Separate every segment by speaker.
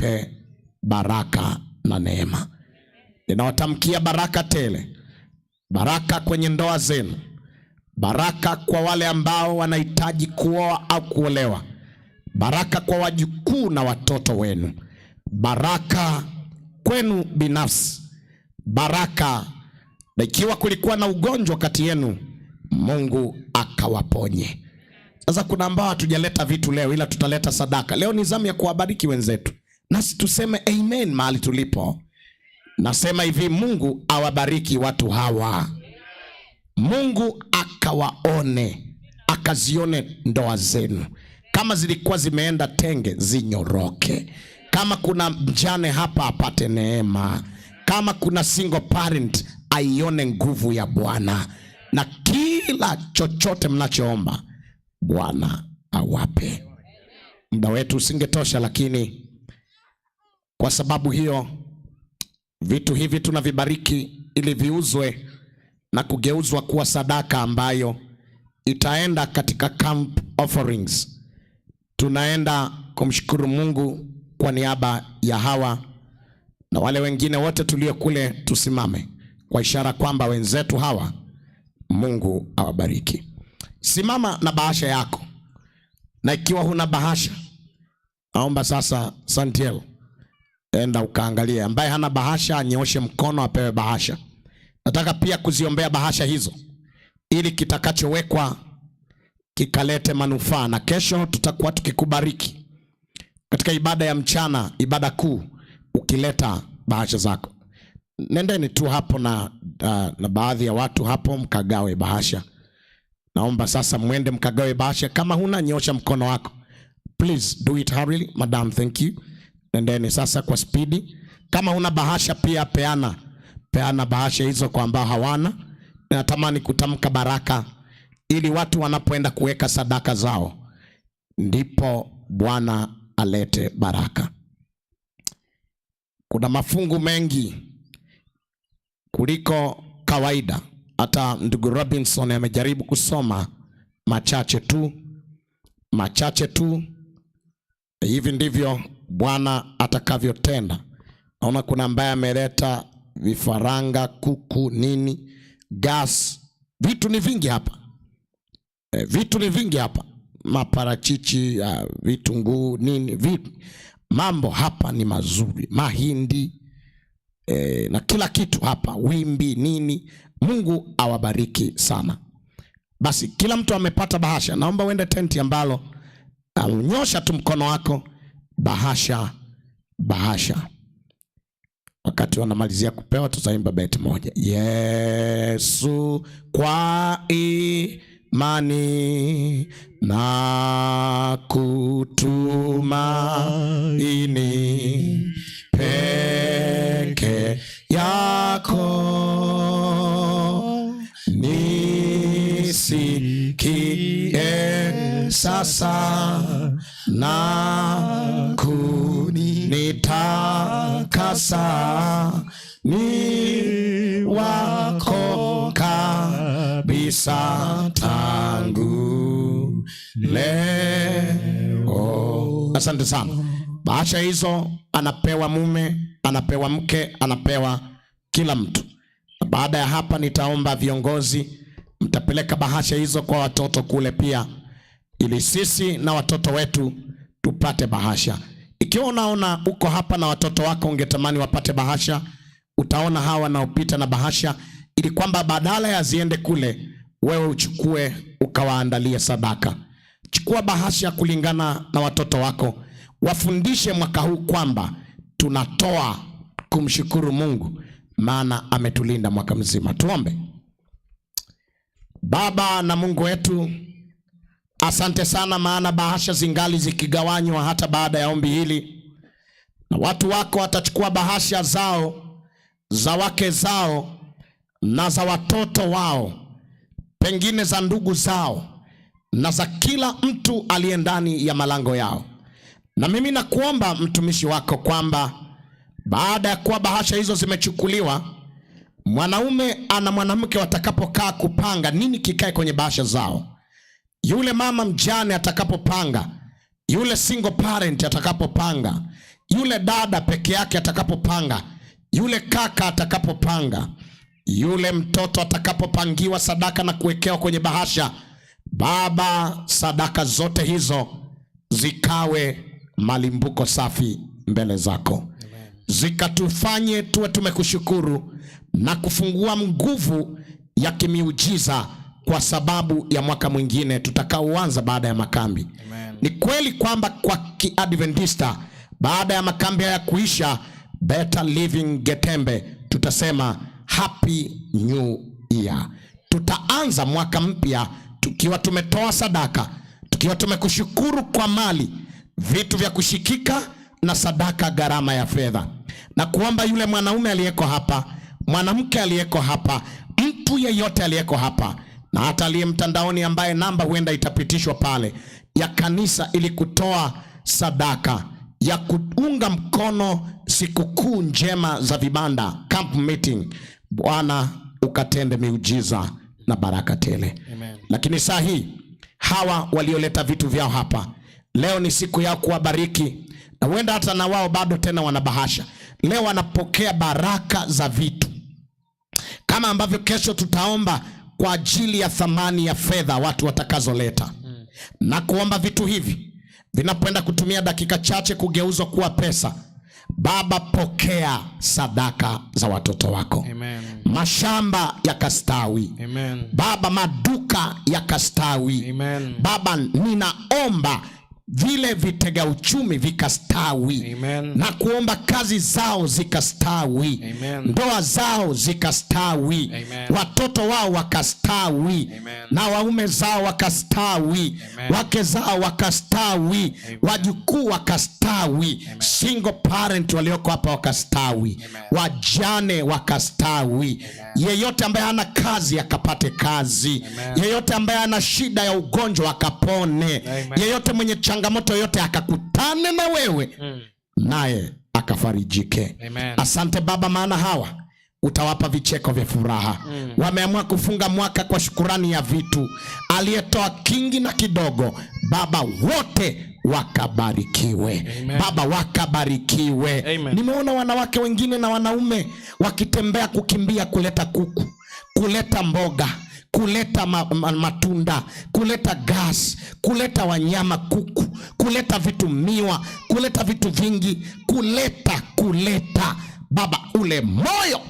Speaker 1: awape baraka na neema. Ninawatamkia baraka tele, baraka kwenye ndoa zenu, baraka kwa wale ambao wanahitaji kuoa au kuolewa, baraka kwa wajukuu na watoto wenu, baraka kwenu binafsi, baraka na ikiwa kulikuwa na ugonjwa kati yenu, Mungu akawaponye. Sasa kuna ambao hatujaleta vitu leo, ila tutaleta sadaka. Leo ni zamu ya kuwabariki wenzetu, nasi tuseme amen mahali tulipo. Nasema hivi, Mungu awabariki watu hawa. Mungu akawaone, akazione ndoa zenu. Kama zilikuwa zimeenda tenge, zinyoroke. Kama kuna mjane hapa, apate neema. Kama kuna single parent, aione nguvu ya Bwana. Na kila chochote mnachoomba, Bwana awape. Muda wetu usingetosha, lakini kwa sababu hiyo vitu hivi tunavibariki ili viuzwe na kugeuzwa kuwa sadaka ambayo itaenda katika camp offerings. Tunaenda kumshukuru Mungu kwa niaba ya hawa na wale wengine wote tulio kule. Tusimame kwa ishara kwamba wenzetu hawa Mungu awabariki. Simama na bahasha yako, na ikiwa huna bahasha, naomba sasa Santiel, enda ukaangalie. Ambaye hana bahasha anyooshe mkono apewe bahasha. Nataka pia kuziombea bahasha hizo ili kitakachowekwa kikalete manufaa, na kesho tutakuwa tukikubariki katika ibada ya mchana, ibada kuu, ukileta bahasha zako. Nendeni tu hapo na baadhi ya watu hapo mkagawe bahasha. Naomba sasa mwende mkagawe bahasha. Kama huna, nyosha mkono wako. Please do it hurriedly. Madam, thank you. Nendeni sasa kwa spidi. Kama huna bahasha pia peana bahasha hizo kwa ambao hawana. Natamani kutamka baraka ili watu wanapoenda kuweka sadaka zao, ndipo Bwana alete baraka. Kuna mafungu mengi kuliko kawaida. Hata ndugu Robinson amejaribu kusoma machache tu. Hivi ndivyo Bwana atakavyotenda. Naona kuna ambaye ameleta vifaranga, kuku, nini, gas. Vitu ni vingi hapa. Maparachichi, vitunguu, nini, mambo hapa ni mazuri. Mahindi, na kila kitu hapa, wimbi, nini. Mungu awabariki sana. Basi kila mtu amepata bahasha. Naomba uende tenti ambalo, nyosha tu mkono wako, bahasha. Wakati wanamalizia kupewa, tutaimba beti moja. Yesu kwa imani na kutumaini peke yako, nisikie sasa na kunitakasa, ni wako kabisa tangu leo. Asante sana. Bahasha hizo anapewa mume, anapewa mke, anapewa kila mtu. Baada ya hapa nitaomba viongozi mtapeleka bahasha hizo kwa watoto kule pia, ili sisi na watoto wetu tupate bahasha. Ikiwa unaona uko hapa na watoto wako ungetamani wapate bahasha, utaona hawa wanaopita na bahasha, ili kwamba badala ya ziende kule, wewe uchukue ukawaandalie sadaka. Chukua bahasha kulingana na watoto wako. Wafundishe mwaka huu kwamba tunatoa kumshukuru Mungu, maana ametulinda mwaka mzima. Tuombe. Baba na Mungu wetu, asante sana, maana bahasha zingali zikigawanywa hata baada ya ombi hili, na watu wako watachukua bahasha zao, za wake zao na za watoto wao, pengine za ndugu zao na za kila mtu aliye ndani ya malango yao. Na mimi nakuomba mtumishi wako kwamba baada ya kuwa bahasha hizo zimechukuliwa, mwanaume na mwanamke watakapokaa kupanga nini kikae kwenye bahasha zao, yule mama mjane atakapopanga, yule single parent atakapopanga, yule dada peke yake atakapopanga, yule kaka atakapopanga, yule mtoto atakapopangiwa sadaka na kuwekewa kwenye bahasha, Baba, sadaka zote hizo zikawe malimbuko safi mbele zako. Zikatufanye tuwe tumekushukuru na kufungua nguvu ya kimiujiza kwa sababu ya mwaka mwingine tutakaoanza baada ya makambi. Amen. Ni kweli kwamba kwa Kiadventista baada ya makambi haya kuisha, Better Living Getembe tutasema Happy New Year. Tutaanza mwaka mpya tukiwa tumetoa sadaka, tukiwa tumekushukuru kwa mali, vitu vya kushikika na sadaka gharama ya fedha. Na kuomba yule mwanaume aliyeko hapa, mwanamke aliyeko hapa, mtu yeyote aliyeko hapa na hata aliye mtandaoni ambaye namba huenda itapitishwa pale ya kanisa ili kutoa sadaka ya kuunga mkono sikukuu njema za vibanda, camp meeting, Bwana ukatende miujiza na baraka tele. Amen. Lakini saa hii hawa walioleta vitu vyao hapa leo ni siku yao kuwabariki, na huenda hata na wao bado tena wanabahasha. Leo wanapokea baraka za vitu, kama ambavyo kesho tutaomba kwa ajili ya thamani ya fedha watu watakazoleta. Na kuomba vitu hivi vinapoenda kutumia dakika chache kugeuzwa kuwa pesa, Baba pokea sadaka za watoto wako. Amen. Mashamba yakastawi. Amen. Baba maduka yakastawi. Amen. Baba ninaomba vile vitega uchumi vikastawi. Amen. Na kuomba kazi zao zikastawi. Amen. Ndoa zao zikastawi. Amen. Watoto wao wakastawi. Amen. Na waume zao wakastawi. Amen. Wake zao wakastawi. Amen. Wajukuu wakastawi. Amen. Single parent walioko hapa wakastawi. Amen. Wajane wakastawi. Amen. Yeyote ambaye hana kazi akapate kazi. Amen. Yeyote ambaye ana shida ya ugonjwa akapone. Amen. Yeyote mwenye changamoto yote akakutane na wewe, naye akafarijike. Amen. Asante Baba, maana hawa utawapa vicheko vya furaha. Wameamua kufunga mwaka kwa shukurani ya vitu. Aliyetoa kingi na kidogo, Baba wote wakabarikiwe. Amen. Baba wakabarikiwe. Amen. Nimeona wanawake wengine na wanaume wakitembea kukimbia kuleta kuku, kuleta mboga, kuleta matunda, kuleta gas, kuleta wanyama kuku, kuleta vitu miwa, kuleta vitu vingi, kuleta. Baba, ule moyo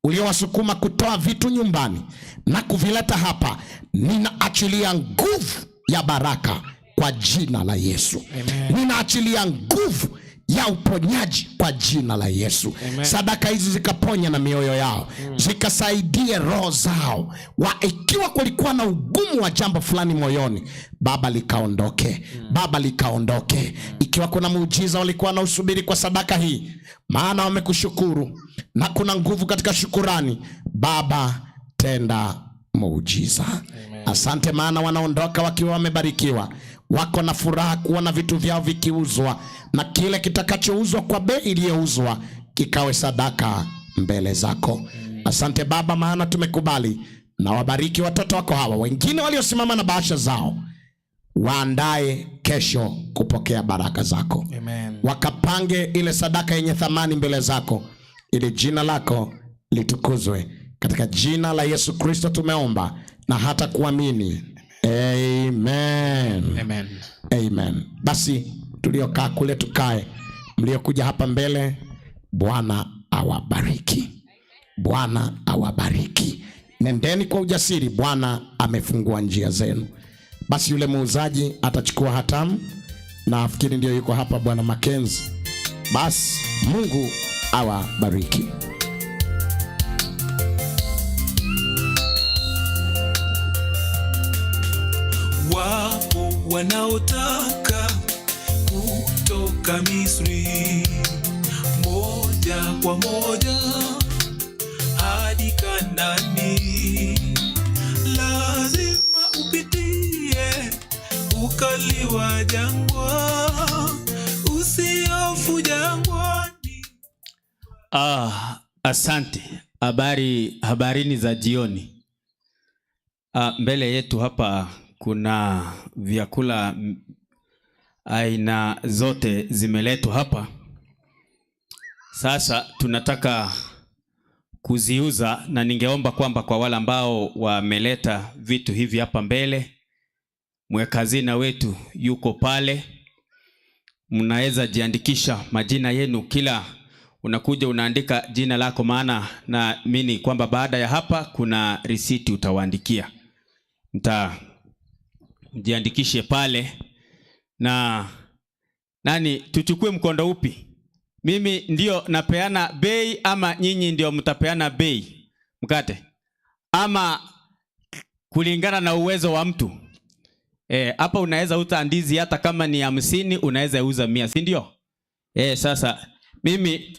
Speaker 1: uliowasukuma kutoa vitu nyumbani na kuvileta hapa, ninaachilia nguvu ya baraka kwa jina la Yesu. Amen. Ninaachilia nguvu ya uponyaji kwa jina la Yesu. Amen. Sadaka hizi zikaponya na mioyo yao, zikasaidie roho zao. Ikiwa kulikuwa na ugumu wa jambo fulani moyoni, Baba likaondoke. Baba likaondoke. Ikiwa kuna muujiza walikuwa na usubiri kwa sadaka hii, maana wamekushukuru na kuna nguvu katika shukurani, Baba tenda muujiza. Amen. Asante, maana wanaondoka wakiwa wamebarikiwa, wako na furaha kuona vitu vyao vikiuzwa, na kile kitakachouzwa kwa bei iliyouzwa kikawe sadaka mbele zako. Asante Baba, maana tumekubali. Na wabariki watoto wako hawa, wengine waliosimama na bahasha zao, waandae kesho kupokea baraka zako. Amen. Wakapange ile sadaka yenye thamani mbele zako, ili jina lako litukuzwe. Katika jina la Yesu Kristo tumeomba na hata kuamini. Amen. Amen. Amen. Basi tuliokaa kule tukae, mliokuja hapa mbele, Bwana awabariki. Bwana awabariki. Nendeni kwa ujasiri, Bwana amefungua njia zenu. Basi yule muuzaji atachukua hatamu, na afikiri ndio yuko hapa, Bwana Mackenzie. Basi Mungu awabariki.
Speaker 2: Wapo wanaotaka kutoka Misri moja kwa moja hadi Kanaani. Lazima upitie ukali wa jangwa, usiofu jangwani.
Speaker 3: Asante. Habarini za jioni. Mbele yetu hapa kuna vyakula aina zote zimeletwa hapa. Sasa tunataka kuziuza, na ningeomba kwamba kwa wale ambao wameleta vitu hivi hapa mbele, mweka hazina wetu yuko pale, mnaweza jiandikisha majina yenu. Kila unakuja unaandika jina lako, maana na mimi kwamba baada ya hapa kuna risiti utawaandikia. Mjiandikishe pale. Na nani, tuchukue mkondo upi? Mimi ndio napeana bei ama nyinyi ndio mtapeana bei mkate? Ama kulingana na uwezo wa mtu? Hapa unaweza uza ndizi hata kama ni 50, unaweza uza 100, si ndio? Sasa mimi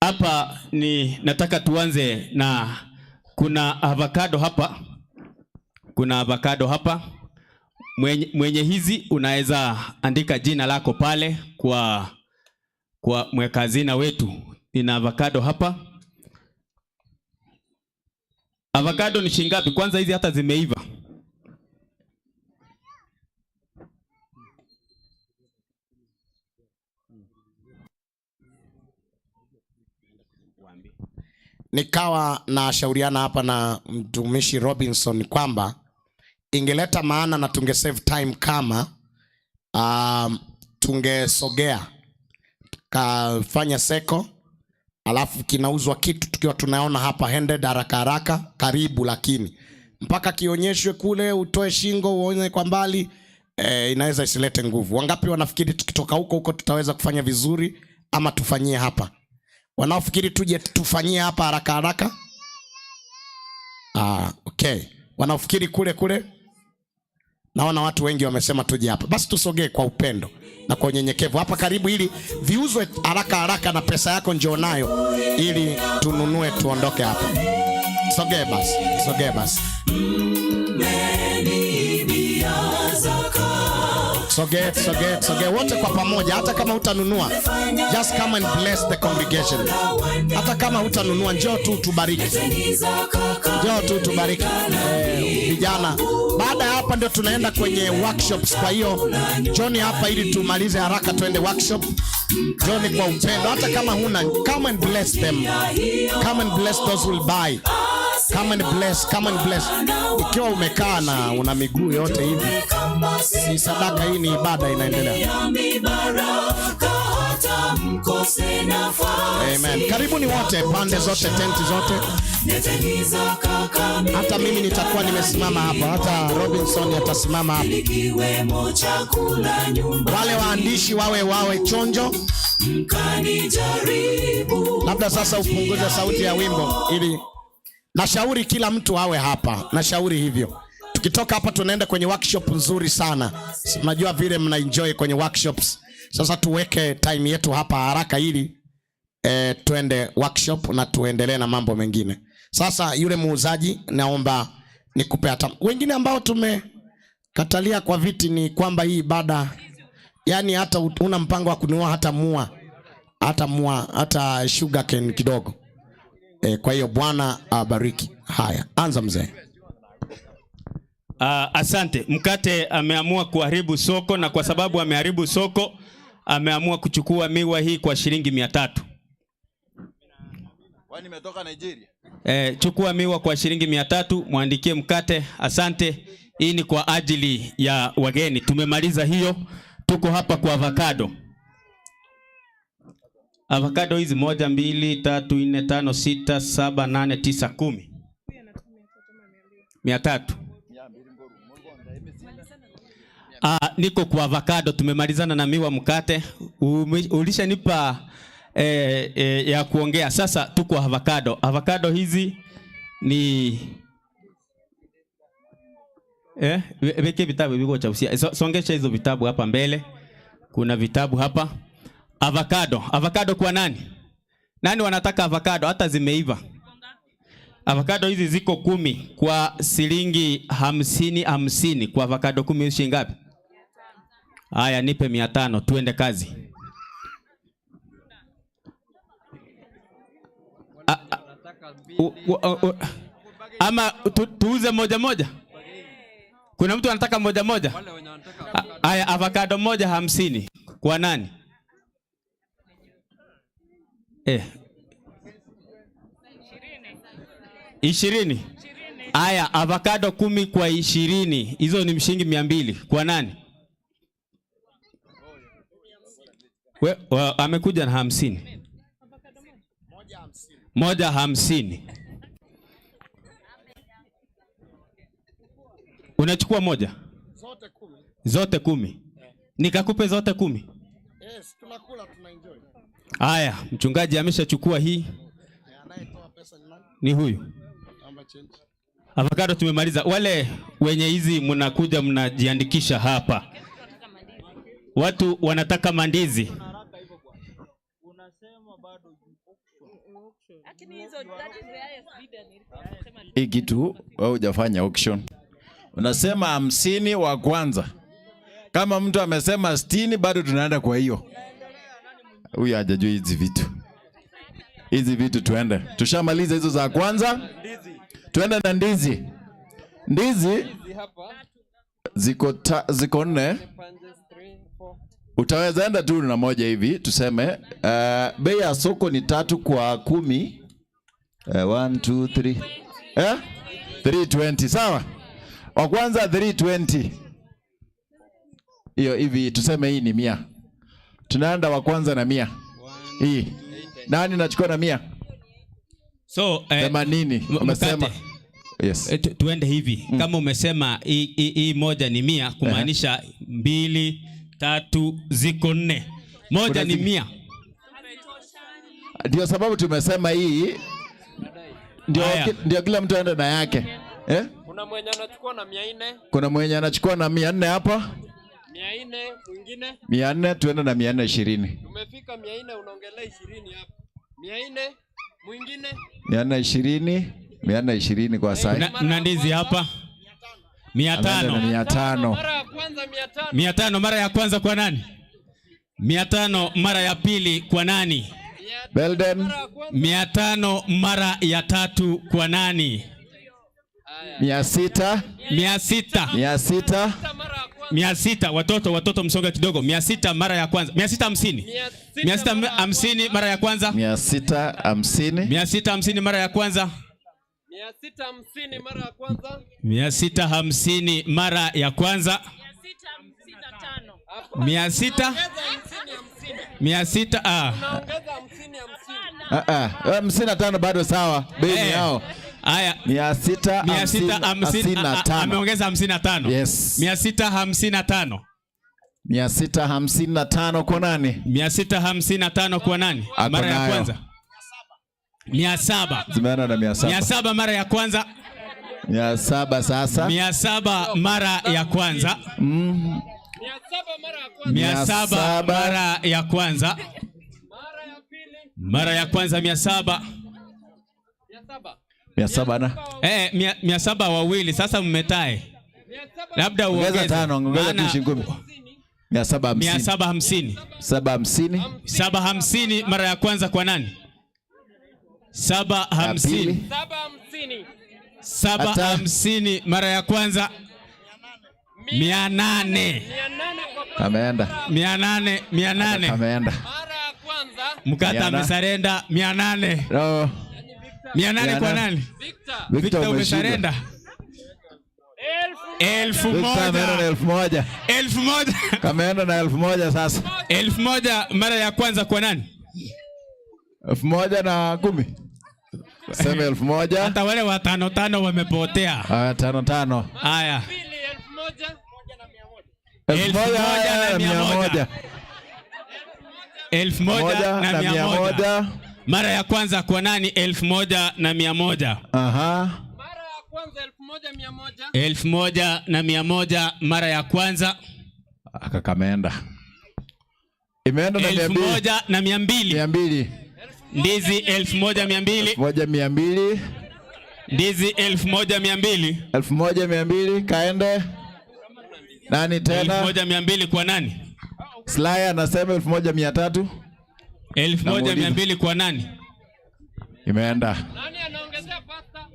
Speaker 3: hapa ni nataka tuanze na kuna avocado hapa. Kuna avocado hapa. Mwenye hizi unaweza andika jina lako pale kwa mweka hazina wetu. Ina avocado hapa. Avocado ni shilingi ngapi? Kwanza hizi hata zimeiva.
Speaker 1: Nikawa na shauriana hapa na mtumishi Robinson kwamba ingeleta maana na tunge save time kama tungesogea kafanya seko, alafu kinauzwa kitu tukiwa tunaona hapa handed haraka haraka karibu, lakini mpaka kionyeshwe kule utoe shingo uone kwa mbali, inaweza isilete nguvu. Wangapi wanafikiri tukitoka huko tutaweza kufanya vizuri ama tufanyie hapa? Wanaofikiri tuje tufanyie hapa haraka haraka? Okay. Wanaofikiri kule? Naona watu wengi wamesema tuje hapa. Basi tusogee kwa upendo na kwa unyenyekevu hapa karibu, ili viuzwe haraka haraka na pesa yako njoo nayo ili tununue tuondoke hapa. Sogee basi. Sogee wote kwa pamoja. Hata kama utanunua, just come and bless the congregation. Hata kama utanunua, njoo tu tubariki. Vijana, baada ya hapa ndio tunaenda kwenye workshops. Kwa hiyo John hapa ili tumalize haraka tuende workshop. John kwa upendo, hata kama huna, come and bless them. Come and bless those who will buy. Come and bless. Ikiwa umekaa na una miguu yote hivi, si sadaka, hii ni ibada inaendelea. Amen. Karibuni wote, pande zote, tenti zote. Hata mimi nitakuwa nimesimama hapa, hata Robinson atasimama hapa. Wale waandishi wawe chonjo. Labda sasa upunguze sauti ya wimbo ili nashauri kila mtu awe hapa. Nashauri hivyo. Tukitoka hapa tunaenda kwenye workshop nzuri sana. Unajua vile mna enjoy kwenye workshops. Sasa tuweke time yetu hapa haraka ili tuende workshop na tuendelee na mambo mengine. Sasa yule muuzaji, naomba nikupe hata wengine ambao tumekatalia kwa viti, ni kwamba hii ibada, yani hata una mpango wa kununua hata sugar cane kidogo. Kwa hiyo Bwana abariki. Haya, anza mzee.
Speaker 3: Asante. Mkate ameamua kuharibu soko, na kwa sababu ameharibu soko, ameamua kuchukua miwa hii kwa shilingi 300.
Speaker 4: Kwani nimetoka Nigeria?
Speaker 3: Chukua miwa kwa shilingi 300, muandikie mkate. Asante. Hii ni kwa ajili ya wageni. Tumemaliza hiyo. Tuko hapa kwa avocado. Avocado hizi 1 2 3 4 5 6 7 8 9 10. 300. Niko kwa avocado. Tumemalizana na miwa, mkate. Ulishanipa ya kuongea. Sasa tuko avocado. Avocado hizi ni weke vitabu viko cha usia. Songesha hizo vitabu hapa mbele. Kuna vitabu hapa. Avocado kwa nani? Nani wanataka avocado hata zimeiva? Avocado hizi ziko 10 kwa shilingi 50. Kwa avocado 10 shilingi ngapi? Haya, nipe 500, tuende kazi. Ama tuuze moja? Kuna mtu anataka moja? Haya, avocado moja 50. Kwa nani? 20. Aya, avocado 10 kwa 20. Hizo ni shilingi 200. Kwa nani? Amekuja na 50. Moja 50. Unachukua moja? Zote 10. Nikakupe zote 10?
Speaker 1: Yes, tunakula tunaenjoy.
Speaker 3: Aya, mchungaji ameshachukua hii.
Speaker 1: Anayetoa pesa ni nani?
Speaker 3: Ni huyu. Avocado tumemaliza. Wale wenye hizi mnakuja mnajiandikisha hapa. Watu wanataka mandizi.
Speaker 4: Hii kitu wewe hujafanya auction. Unasema 50 wa kwanza. Kama mtu amesema 60 bado tunaenda kwa hiyo. Huyu hajajua hizi vitu. Hizi vitu tuende. Tushamaliza hizo za kwanza. Tuende na ndizi. Ndizi ziko 4. Utaweza enda tu na moja hivi tuseme bei ya soko ni 3 kwa 10. 1 2 3. 320 sawa? Wa kwanza 320. Hiyo hivi tuseme hii ni 100. Tunaenda wa kwanza na 100. Hii. Nani anachukua na 100?
Speaker 3: So
Speaker 4: 80 umesema. Yes.
Speaker 3: Tuende hivi. Kama umesema hii moja ni 100 kumaanisha 2 3 ziko 4. Moja ni 100.
Speaker 4: Ndio sababu tumesema hii ndio kila mtu aende na yake.
Speaker 5: Kuna mwenye anachukua na 400.
Speaker 4: Kuna mwenye anachukua na 400 hapa.
Speaker 5: 400 mwingine.
Speaker 4: 400 tuende na 420.
Speaker 5: Umefika 400 unaongelea 20 hapa. 400 mwingine.
Speaker 4: 420, 420 kwa sasa.
Speaker 3: Mna ndizi hapa. 500.
Speaker 4: 500.
Speaker 5: Mara ya kwanza 500.
Speaker 3: 500 mara ya kwanza kwa nani? 500 mara ya pili kwa nani?
Speaker 4: Belden.
Speaker 3: 500 mara ya tatu kwa nani?
Speaker 4: 600.
Speaker 3: 600. 600. Watoto msonga kidogo. 600 mara ya kwanza. 650. 650 mara ya kwanza.
Speaker 4: 650.
Speaker 3: 650 mara ya kwanza.
Speaker 5: 650 mara ya kwanza.
Speaker 3: 650 mara ya kwanza. 600. 600
Speaker 4: 55 bado sawa. Bei yao.
Speaker 3: Haya.
Speaker 4: 655.
Speaker 3: Ameongeza 55.
Speaker 4: Yes.
Speaker 3: 655.
Speaker 4: 655 kwa nani?
Speaker 3: 655 kwa nani? Mara ya kwanza. 700.
Speaker 4: Zimeana na 700.
Speaker 3: 700 mara ya kwanza.
Speaker 4: 700 sasa.
Speaker 3: 700 mara ya kwanza.
Speaker 5: 700 mara ya kwanza.
Speaker 3: 700 mara ya kwanza.
Speaker 5: Mara ya pili.
Speaker 3: Mara ya kwanza 700.
Speaker 4: 700 na
Speaker 3: 700 wawili sasa mmetae. Labda
Speaker 4: ongeza 5, ongeza tu shilingi 10.
Speaker 3: 750.
Speaker 4: 750.
Speaker 3: 750 mara ya kwanza kwa nani? 750. 750 mara ya kwanza. 800.
Speaker 4: Ameenda.
Speaker 3: 800.
Speaker 4: Ameenda.
Speaker 5: Mara ya kwanza.
Speaker 3: Mkata amesarenda 800.
Speaker 4: No.
Speaker 3: 800 kwa nani?
Speaker 4: Victor
Speaker 3: umesarenda.
Speaker 4: 1000.
Speaker 3: 1000.
Speaker 4: Kameenda na 1000 sasa.
Speaker 3: 1000 mara ya kwanza kwa nani?
Speaker 4: 1010. Sema 1000.
Speaker 3: Hata wale wa 5 wamepotea.
Speaker 4: 5.
Speaker 3: Haya.
Speaker 4: 1100.
Speaker 3: 1100 mara ya kwanza kwa nani? 1100.
Speaker 4: Aha.
Speaker 5: Mara ya kwanza 1100.
Speaker 3: 1100 mara ya kwanza.
Speaker 4: Akakameenda. Imeenda na
Speaker 3: 1200.
Speaker 4: 200.
Speaker 3: Ndizi 1200.
Speaker 4: 1200.
Speaker 3: Ndizi 1200.
Speaker 4: 1200 kaende. Nani tena?
Speaker 3: 1200 kwa nani?
Speaker 4: Slaya anasema 1300.
Speaker 3: 1200 kwa nani?
Speaker 4: Imeenda.
Speaker 5: Nani anaongezea pasta?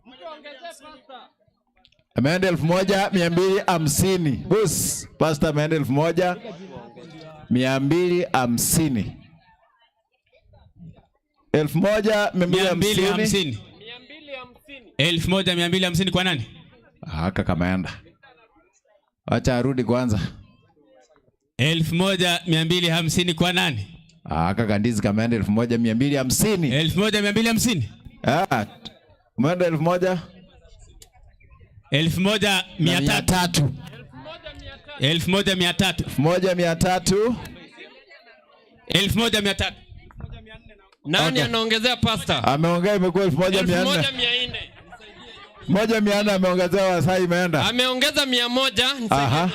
Speaker 5: Mtu ongezea pasta.
Speaker 4: Ameenda 1250. Boss, pasta ameenda 1250. 1250.
Speaker 3: 1250 kwa nani?
Speaker 4: Haka kameenda. Acha arudi kwanza.
Speaker 3: 1250 kwa nani?
Speaker 4: Haka kandizi kameenda 1250.
Speaker 3: 1250?
Speaker 4: Umeenda 1300.
Speaker 3: 1300. 1300. 1300.
Speaker 5: Nani anaongezea pasta?
Speaker 4: Ameongea imekuwa 1400. 1400 ameongezea Wasai imeenda.
Speaker 5: Ameongeza 100.
Speaker 4: Aha.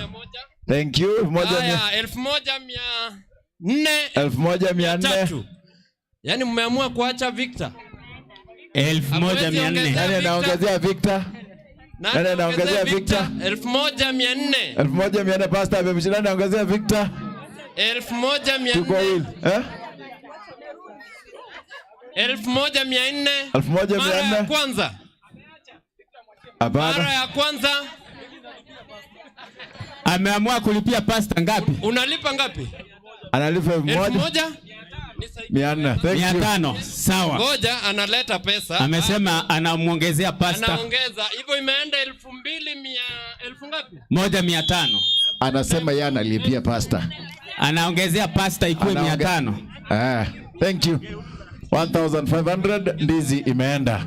Speaker 4: Thank you.
Speaker 5: 1400. Yaani mmeamua kuacha Victor.
Speaker 3: 1400.
Speaker 4: Nani anaongezea Victor? Nani anaongezea Victor?
Speaker 5: 1400.
Speaker 4: 1400 pasta amemshinda, anaongezea Victor.
Speaker 5: 1400.
Speaker 4: Tuko wili.
Speaker 5: 1400.
Speaker 4: 1400.
Speaker 5: Mara ya kwanza. Mara ya kwanza.
Speaker 3: Ameamua kulipia pasta ngapi?
Speaker 5: Unalipa ngapi?
Speaker 4: Analipa 1000.
Speaker 3: 500. Sawa.
Speaker 5: Ngoja analeta pesa.
Speaker 3: Amesema anamuongezea pasta.
Speaker 5: Anaongeza. Hivyo imeenda 2100 ngapi?
Speaker 3: 1500.
Speaker 4: Anasema yeye analipia pasta.
Speaker 3: Anaongezea pasta ikuwe 500.
Speaker 4: Thank you. 1500 ndizi imeenda.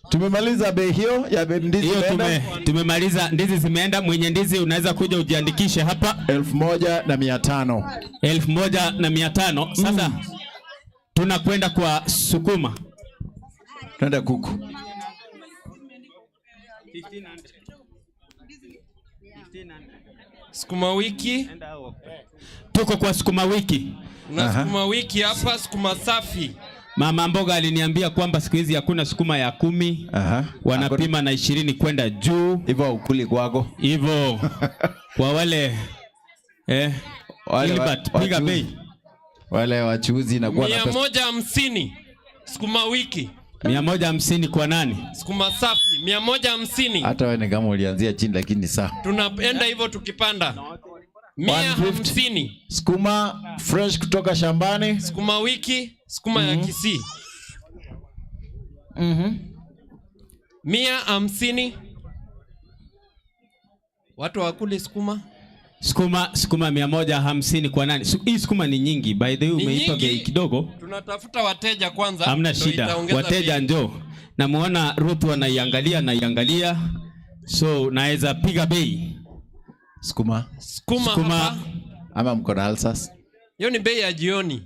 Speaker 4: Tumemaliza bei hiyo ya ndizi imeenda.
Speaker 3: Tumemaliza ndizi zimeenda. Mwenye ndizi unaweza kuja ujiandikishe hapa.
Speaker 4: 1500.
Speaker 3: 1500. Sasa tunakwenda kwa sukuma.
Speaker 4: Twende kuku.
Speaker 5: 1500. Sukuma wiki.
Speaker 3: Tuko kwa sukuma wiki.
Speaker 5: Na sukuma wiki hapa, sukuma safi.
Speaker 3: Mama mboga aliniambia kwamba siku hizi hakuna sukuma ya 10. Wanapima na 20 kwenda juu.
Speaker 4: Hivyo ukuli kwako.
Speaker 3: Hivyo kwa wale piga bei.
Speaker 4: Wale wachuuzi na kwa
Speaker 5: 150 sukuma wiki.
Speaker 3: 150 kwa nani?
Speaker 5: Sukuma safi 150.
Speaker 4: Hata wewe ni kama ulianzia chini lakini sawa.
Speaker 5: Tunaenda hivyo tukipanda. 150.
Speaker 4: Sukuma fresh kutoka shambani.
Speaker 5: Sukuma wiki, sukuma ya Kisii. 150. Watu wakuli sukuma.
Speaker 3: Sukuma 150 kwa nani? Hii sukuma ni nyingi. By the way umeipa bei kidogo.
Speaker 5: Tunatafuta wateja kwanza.
Speaker 3: Hamna shida. Wateja njoo. Namuona Ruth anaiangalia. So naweza piga bei.
Speaker 4: Sukuma ama mko na alsas?
Speaker 5: Hiyo ni bei ya jioni.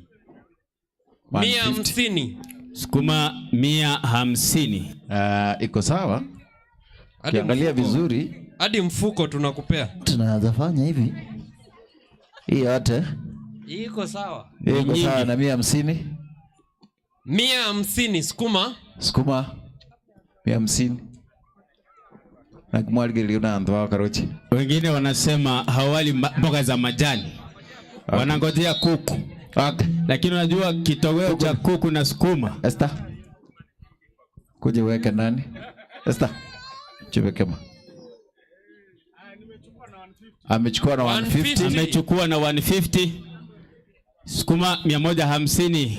Speaker 5: 150.
Speaker 3: Sukuma 150.
Speaker 4: Iko sawa. Ukiangalia vizuri
Speaker 5: hadi mfuko tunakupea.
Speaker 4: Tunaanza fanya hivi. Hii yote
Speaker 5: iko sawa.
Speaker 4: Iko sawa na 150.
Speaker 5: 150 sukuma
Speaker 4: 150. Na kumwalgeli unaanza karochi.
Speaker 3: Wengine wanasema hawali mboga za majani. Wanangojea kuku. Lakini unajua kitoweo cha kuku na sukuma.
Speaker 4: Esther. Kuje weke nani? Esther. Cheweke ma. Amechukua na 150.
Speaker 3: Amechukua na 150. Sukuma 150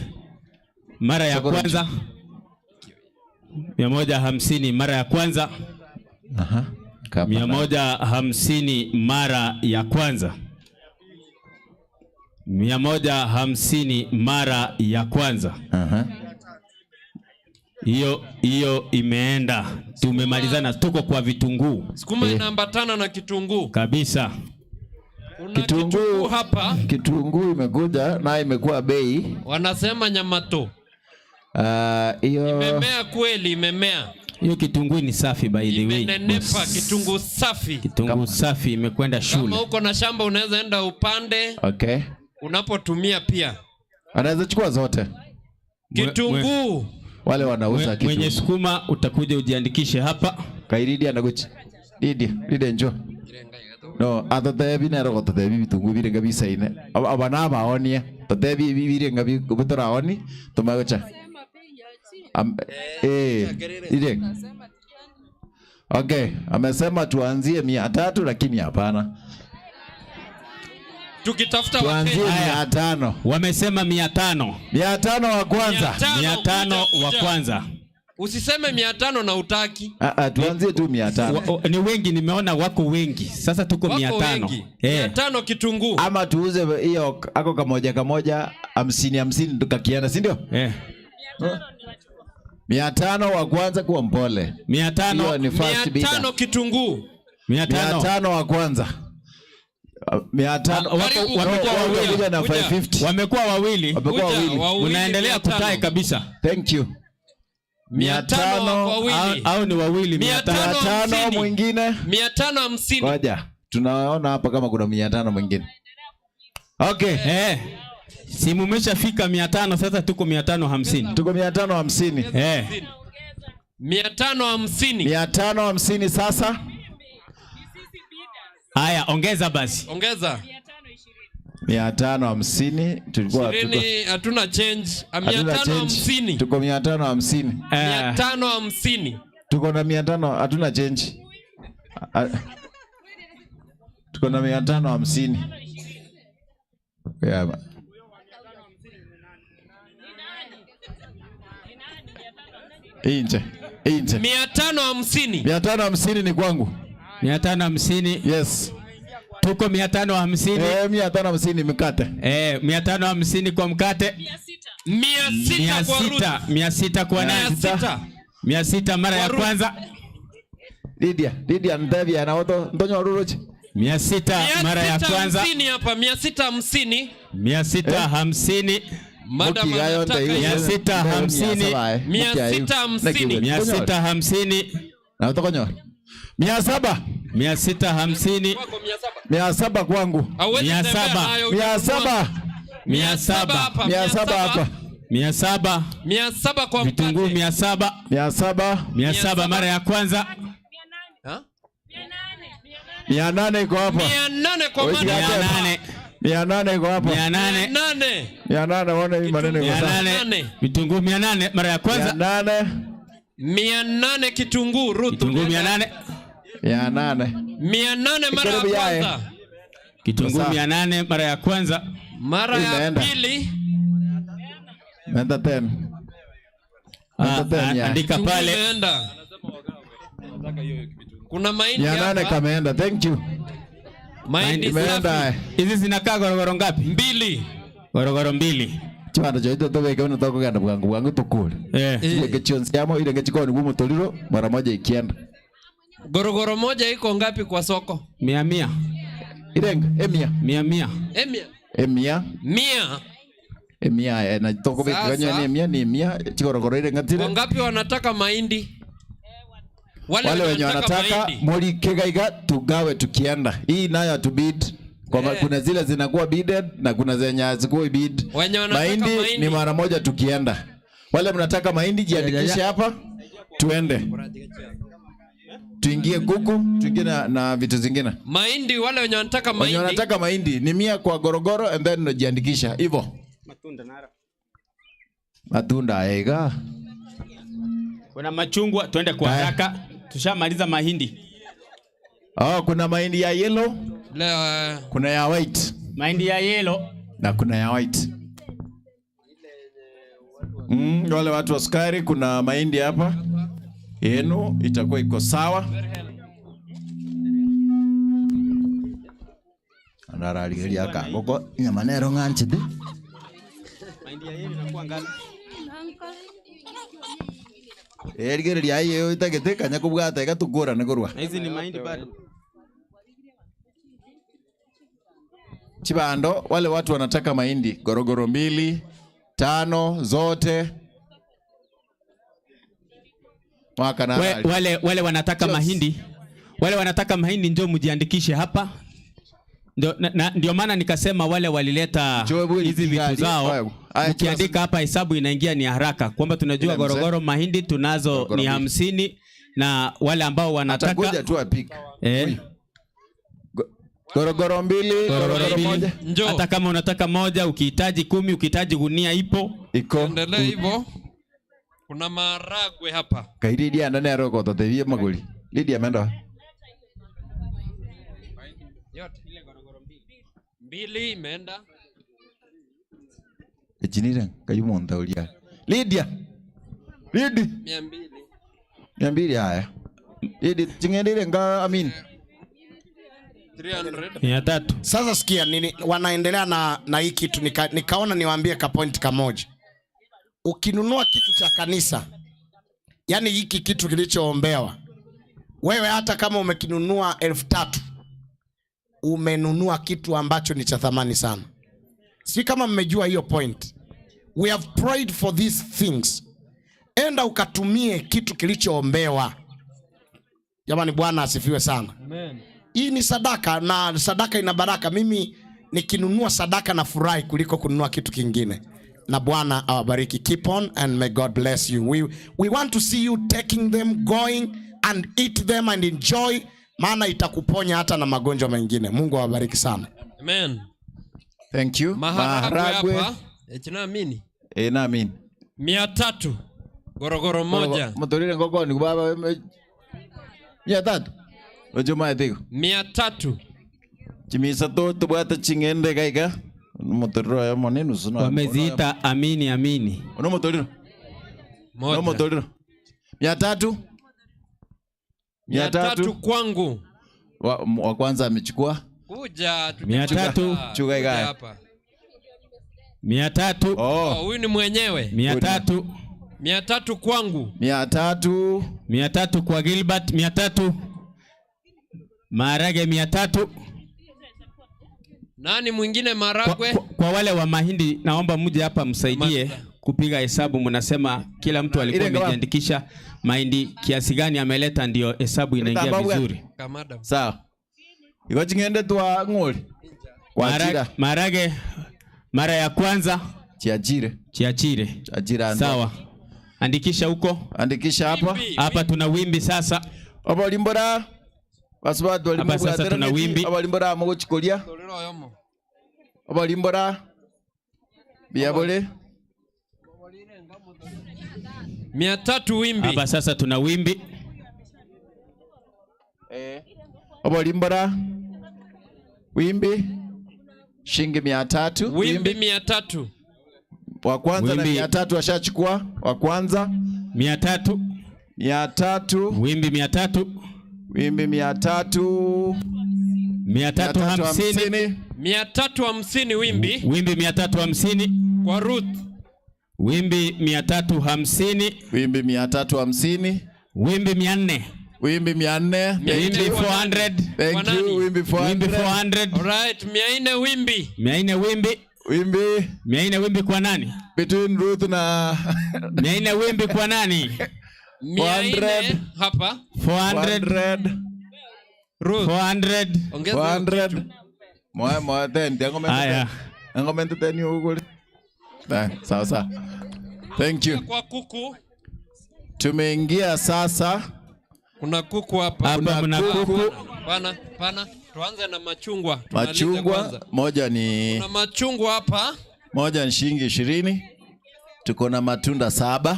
Speaker 3: mara ya kwanza. 150 mara ya kwanza. 150 mara ya kwanza. 150 mara ya kwanza. Hiyo imeenda. Tumemalizana, tuko kwa vitunguu.
Speaker 5: Sukuma inaambatana na kitunguu.
Speaker 3: Kabisa.
Speaker 5: Kitunguu hapa.
Speaker 4: Kitunguu imekuja na imekuwa bei.
Speaker 5: Wanasema nyamato.
Speaker 4: Hiyo
Speaker 5: imemea kweli, imemea.
Speaker 3: Hiyo kitunguu ni safi by the way.
Speaker 5: Imenenepa, kitunguu safi.
Speaker 3: Kitunguu safi imekwenda shule.
Speaker 5: Kama uko na shamba unaweza enda upande. Unapotumia pia.
Speaker 4: Anaweza chukua zote.
Speaker 5: Kitunguu.
Speaker 4: Wale wanauza kitunguu.
Speaker 3: Mwenye sukuma utakuja ujiandikishe hapa.
Speaker 4: Kairidi anaguchi. Didi njoo. No, atatebi na roho tatebi bitunguu birenga bisaine. Abana baonia. Tatebi birenga bitora oni. Tumagocha. Ile. Okay, amesema tuanzie 300 lakini hapana.
Speaker 5: tukitafuta
Speaker 4: Tuanzie
Speaker 5: Wakenya.
Speaker 4: 500.
Speaker 3: Wamesema 500.
Speaker 4: 500 wa kwanza.
Speaker 3: 500
Speaker 5: kuja,
Speaker 3: wa
Speaker 5: kuja.
Speaker 3: kwanza.
Speaker 5: Usiseme 500 na utaki.
Speaker 4: Tuanzie tu 500.
Speaker 3: Ni wengi, nimeona wako wengi. Sasa tuko
Speaker 5: Wako
Speaker 3: 500.
Speaker 5: wengi. 500 kitunguu.
Speaker 4: Ama tuuze hiyo ako kamoja 50 tukakiana, si ndio? 500 wa kwanza kuwa mpole.
Speaker 3: 500
Speaker 4: ni first bidder.
Speaker 5: 500 kitunguu.
Speaker 3: 500
Speaker 4: wa kwanza. 500
Speaker 5: Kuja
Speaker 4: na 550.
Speaker 3: wamekuwa wawili. Unaendelea kutae kabisa.
Speaker 4: Thank you.
Speaker 5: 500
Speaker 3: au ni wawili.
Speaker 4: 500 mwingine.
Speaker 5: 550.
Speaker 4: Ngoja. Tunaona hapa kama kuna 500 mwingine. Okay.
Speaker 3: Si mumeshafika 500, sasa tuko 550.
Speaker 4: Tuko 550.
Speaker 5: 550.
Speaker 4: 550 sasa.
Speaker 3: Haya, ongeza basi.
Speaker 5: Ongeza.
Speaker 4: 550 tulikuwa
Speaker 5: hatuna change. 550.
Speaker 4: Tuko 550.
Speaker 5: 550.
Speaker 4: Tuko na 500, hatuna change. Tuko na 550. Yeah. Inje.
Speaker 5: 550.
Speaker 4: 550 ni kwangu.
Speaker 3: 550.
Speaker 4: Yes.
Speaker 3: Tuko 550.
Speaker 4: 550 mkate.
Speaker 3: 550 kwa mkate.
Speaker 5: 600 kwa Ruth.
Speaker 3: 600 kwa nani? 600 mara ya kwanza.
Speaker 4: Lydia Ndavia na watu ndonyo ruruchi.
Speaker 3: 600 mara ya kwanza.
Speaker 5: 650 hapa 650.
Speaker 3: 650.
Speaker 5: Madam anataka
Speaker 3: 650. 650.
Speaker 4: Na utakonyo. 700.
Speaker 3: 650.
Speaker 4: 700 kwangu.
Speaker 3: 700.
Speaker 4: 700.
Speaker 3: 700
Speaker 5: hapa.
Speaker 3: 700
Speaker 5: kwa
Speaker 3: vitunguu. 700. 700 mara ya kwanza.
Speaker 4: 800 iko hapa.
Speaker 5: 800 kwa madam.
Speaker 4: 800 iko hapa.
Speaker 5: 800
Speaker 4: wana hii maneno iko sawa.
Speaker 3: Vitunguu 800 mara ya kwanza.
Speaker 5: 800 kitunguu Ruth.
Speaker 3: Vitunguu 800.
Speaker 5: 800 mara ya kwanza.
Speaker 3: Kitunguu 800 mara ya kwanza.
Speaker 5: Mara ya pili.
Speaker 4: Nenda 10.
Speaker 3: Andika pale.
Speaker 5: Kuna mahindi hapa.
Speaker 4: 800 kameenda. Thank you.
Speaker 5: Mahindi
Speaker 4: imeenda.
Speaker 3: Hizi zinakaa gorogoro ngapi?
Speaker 5: 2.
Speaker 3: Gorogoro 2.
Speaker 4: Chwanda joito tobe kwa nitoko ganda bwangu tukule. Ile kechonsi yamo ile ngechikoni gumu toliro mara moja ikienda.
Speaker 5: Gorogoro moja iko ngapi kwa soko?
Speaker 3: 100.
Speaker 4: Irenga 100. 100 na toko be kanya ni 100 chigorogoro ile ngatire.
Speaker 5: Wangapi wanataka mahindi?
Speaker 4: Wale wenye wanataka moli kegaiga tugawe tukienda. Hii nayo to bid. Kwa kuna zile zinakuwa bidded na kuna zenye hazikuwa bid. Mahindi ni mara moja tukienda. Wale mnataka mahindi jiandikishe hapa tuende. Tuingie kuku, tuingie na vitu zingine.
Speaker 5: Mahindi wale wenye wanataka mahindi.
Speaker 4: Wenye wanataka mahindi ni 100 kwa gorogoro and then unajiandikisha hivyo. Matunda ega.
Speaker 3: Kuna machungwa, twende kwa haraka. Tushamaliza mahindi.
Speaker 4: Kuna mahindi ya yellow. Kuna ya white.
Speaker 3: Mahindi ya yellow
Speaker 4: na kuna ya white. Wale watu wa sukari kuna mahindi hapa. Yenu itakuwa iko sawa. Andara aligeli aka ngoko nyamanero nganchide.
Speaker 3: Mahindi ya yellow inakuwa ngapi?
Speaker 4: Erigeri ya yeyo itagete kanya kubwata igatukura negurwa.
Speaker 3: Hizi ni mahindi bado.
Speaker 4: Chibando wale watu wanataka mahindi gorogoro 2, 5 zote.
Speaker 3: Wale wanataka mahindi. Wale wanataka mahindi ndio mjiandikishe hapa. Ndio maana nikasema wale walileta hizi vitu zao. Ukiandika hapa hesabu inaingia ni haraka. Kwamba tunajua gorogoro mahindi tunazo ni 50 na wale ambao wanataka
Speaker 4: ngoja tu apika. Gorogoro 2, gorogoro 1.
Speaker 3: Hata kama unataka moja, ukihitaji 10, ukihitaji gunia iko.
Speaker 5: Endelea hivyo. Kuna maharagwe hapa.
Speaker 4: Kairidia ndani ya roko tatevia magoli. Lidia ameenda.
Speaker 5: 2 imeenda.
Speaker 4: Ejinire kayumo ndaulia. Lydia.
Speaker 5: 200.
Speaker 4: 200 haya. Lydia jingendire nga Amin.
Speaker 5: 300.
Speaker 3: 300.
Speaker 1: Sasa sikia nini wanaendelea na hii kitu nikaona niwaambie ka point kamoja. Ukinunua kitu cha kanisa, yani hiki kitu kilichoombewa, wewe hata kama umekinunua 3,000, umenunua kitu ambacho ni cha thamani sana. Si kama mmejua hiyo point. We have prayed for these things. Enda ukatumie kitu kilichoombewa. Jamani, Bwana asifiwe sana.
Speaker 5: Amen.
Speaker 1: Hii ni sadaka na sadaka ina baraka. Mimi nikinunua sadaka na furahi kuliko kununua kitu kingine. Na Bwana awabariki. Keep on and may God bless you. We want to see you taking them, going and eat them and enjoy. Maana itakuponya hata na magonjwa mengine. Mungu awabariki sana.
Speaker 5: Amen.
Speaker 4: Thank you.
Speaker 5: Maharagwe hapa. Naamini.
Speaker 4: Naamini.
Speaker 5: 300. Gorogoro moja.
Speaker 4: Motorire ngoko ni baba 300. Ojoma yatiko.
Speaker 5: 300.
Speaker 4: Chimisa to bwata chingende kaika. Motoriro ya maneno suna.
Speaker 3: Wameziita amini.
Speaker 4: Ono motoriro.
Speaker 5: Moja.
Speaker 4: Ono motoriro. 300.
Speaker 5: 300 kwangu.
Speaker 4: Wa kwanza amechukua.
Speaker 5: Kuja
Speaker 3: 300.
Speaker 4: Chuka ikai.
Speaker 5: Hapa.
Speaker 3: 300.
Speaker 4: Oh,
Speaker 5: Huyu ni mwenyewe.
Speaker 3: 300.
Speaker 5: 300 kwangu.
Speaker 4: 300.
Speaker 3: 300 kwa Gilbert. 300. Maharage 300.
Speaker 5: Nani mwingine maragwe?
Speaker 3: Kwa wale wa mahindi naomba mje hapa msaidie kupiga hesabu. Mnasema kila mtu alikuwa amejiandikisha mahindi kiasi gani ameleta, ndio hesabu inaingia vizuri.
Speaker 4: Sawa. Iko chingende twa ngoli.
Speaker 3: Maharage mara ya kwanza
Speaker 4: Chiachire. Chiachire.
Speaker 3: Sawa. Andikisha huko.
Speaker 4: Andikisha hapa.
Speaker 3: Hapa tuna wimbi sasa.
Speaker 4: Obo limbora. Basubatu walimbora.
Speaker 3: Hapa sasa tuna wimbi.
Speaker 4: Obo limbora mogo chikolia. Obo limbora. Biabole.
Speaker 5: 300 wimbi.
Speaker 3: Hapa sasa tuna wimbi.
Speaker 4: Obo limbora. Wimbi. Shilingi 300.
Speaker 5: Wimbi 300.
Speaker 4: Wa kwanza na 300 washachukua. Wa kwanza
Speaker 3: 300.
Speaker 4: 300.
Speaker 3: Wimbi 300.
Speaker 4: Wimbi 300.
Speaker 3: 350.
Speaker 5: 350 wimbi.
Speaker 3: Wimbi 350.
Speaker 5: Kwa Ruth.
Speaker 3: Wimbi 350.
Speaker 4: Wimbi 350.
Speaker 3: Wimbi 400.
Speaker 4: Wimbi 400.
Speaker 3: Wimbi 400.
Speaker 4: Thank you. Wimbi 400.
Speaker 3: Wimbi 400.
Speaker 5: Alright, 400 wimbi.
Speaker 3: 400 wimbi.
Speaker 4: Wimbi.
Speaker 3: 400 wimbi kwa nani?
Speaker 4: Between Ruth na
Speaker 3: 400 wimbi kwa nani?
Speaker 5: 400 hapa.
Speaker 4: 400.
Speaker 5: Ruth.
Speaker 3: 400.
Speaker 5: Ongeza
Speaker 4: 400. Moa tende ngomento.
Speaker 3: Haya.
Speaker 4: Ngomento teni huko. Sawa. Thank you.
Speaker 5: Kwa kuku.
Speaker 4: Tumeingia sasa.
Speaker 5: Kuna kuku hapa.
Speaker 3: Hapa mna kuku.
Speaker 5: Pana. Tuanze na machungwa.
Speaker 4: Machungwa moja ni.
Speaker 5: Kuna machungwa hapa.
Speaker 4: Moja ni shilingi 20. Tuko na matunda 7.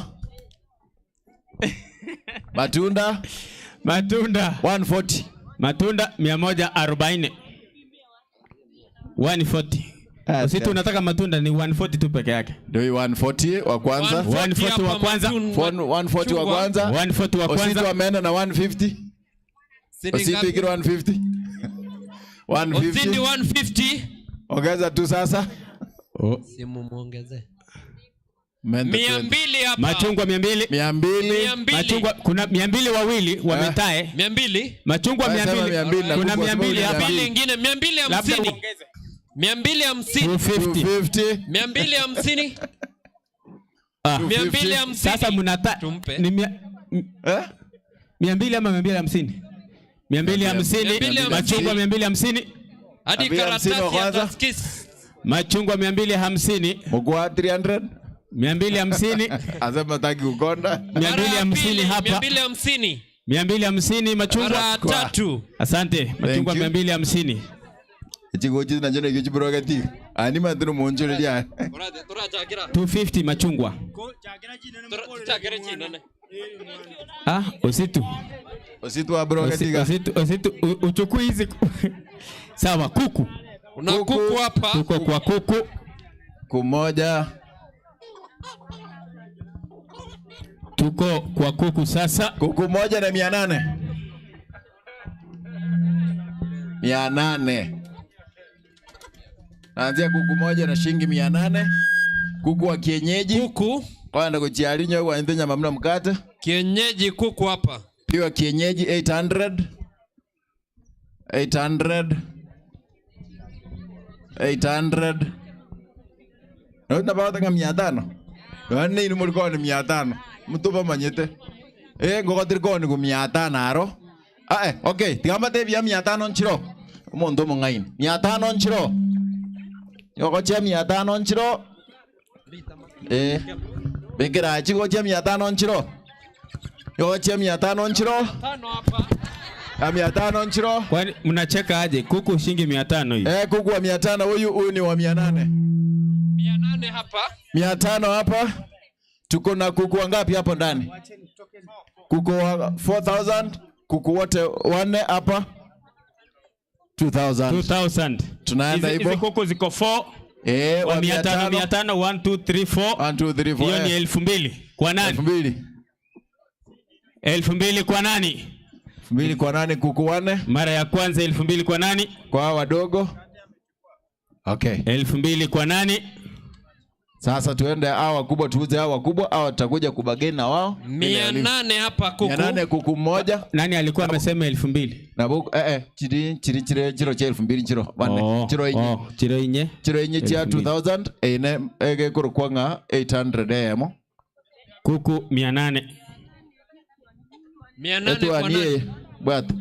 Speaker 4: Matunda 140.
Speaker 3: Matunda 140. 140. Sisi tunataka matunda ni 140 tu peke yake.
Speaker 4: Ndio 140 wa kwanza.
Speaker 3: 140 wa kwanza.
Speaker 4: 140 wa kwanza.
Speaker 3: 140 wa kwanza.
Speaker 4: Osito ameenda na 150. Osito ikiro 150. 150.
Speaker 5: Osindi 150.
Speaker 4: Ongeza tu sasa.
Speaker 5: Simu muongeze.
Speaker 4: 200
Speaker 5: hapa.
Speaker 3: Machungwa 200.
Speaker 4: 200.
Speaker 3: Machungwa kuna 200 wawili wametae.
Speaker 5: 200.
Speaker 3: Machungwa 200. Kuna 200 hapa.
Speaker 5: Nyingine 250. 250.
Speaker 3: 250.
Speaker 5: 250. 250.
Speaker 3: Sasa mnata ni 200 ama 250? 250. Machungwa 250.
Speaker 5: Hadi karatasi ya taskis.
Speaker 3: Machungwa 250.
Speaker 4: Mgwa 300.
Speaker 3: 250.
Speaker 4: Azema taki ukonda.
Speaker 3: 250 hapa.
Speaker 5: 250.
Speaker 3: 250 machungwa
Speaker 5: 3.
Speaker 3: Asante. Machungwa 250.
Speaker 4: Chigoji na jana kichi brogati. Ani madru monjole dia.
Speaker 3: 250 machungwa.
Speaker 4: Ositu wa brogati.
Speaker 3: Ositu uchukui hizi. Sawa, kuku.
Speaker 5: Una kuku hapa.
Speaker 3: Tuko kwa kuku.
Speaker 4: Kumoja.
Speaker 3: Tuko kwa kuku sasa.
Speaker 4: Kuku moja na 800. 800. Naanzia kuku moja na shilingi 800. Kuku wa kienyeji.
Speaker 5: Kuku
Speaker 4: Kwanda kuchiari nyo kwa nyama mamna mkate.
Speaker 5: kienyeji, kuku hapa.
Speaker 4: Pia kienyeji 800. 800. 800. Na bawata kama 500. Wani ni mulikuwa ni 500. Mtupa manyete. Ngoko tiriko ni ku 500 aro. Okay, tigamba te bia 500 nchiro. Mondo mongaini. 500 nchiro. Ngoko che 500 nchiro. Bekera chiko che 500 nchiro. Ngoko che 500 nchiro.
Speaker 5: Tano hapa.
Speaker 4: 500 nchiro.
Speaker 3: Kwani mnacheka aje? Kuku shilingi 500 hiyo.
Speaker 4: Kuku wa 500, huyu ni wa 800.
Speaker 5: 800 hapa.
Speaker 4: 500 hapa. Tuko na kuku wangapi hapo ndani? Kuku wa 4000, kuku wote wanne hapa 2000.
Speaker 3: 2000.
Speaker 4: Tunaenda hivyo.
Speaker 3: Hizi kuku ziko 4.
Speaker 4: Wa
Speaker 3: 500 1 2 3 4.
Speaker 4: 1 2 3 4.
Speaker 3: Hiyo ni 2000. Kwa nani?
Speaker 4: 2000.
Speaker 3: 2000 kwa nani?
Speaker 4: 2000 kwa nani? Kuku wanne.
Speaker 3: Mara ya kwanza 2000 kwa nani?
Speaker 4: Kwa wadogo. Okay.
Speaker 3: 2000 kwa nani?
Speaker 4: Sasa tuende hao wakubwa, tuuze hao wakubwa, hao tutakuja kubageni na wao.
Speaker 5: 800 hapa kuku.
Speaker 4: 800 kuku mmoja.
Speaker 3: Nani alikuwa amesema 2000?
Speaker 4: Na buku chiro cha 2000 chiro. Bane. Chiro inye.
Speaker 3: Chiro inye.
Speaker 4: Chiro inye cha 2000 ege kurukwanga 800 emo.
Speaker 3: Kuku 800.
Speaker 5: 800 kwa nani?
Speaker 4: Bwatu.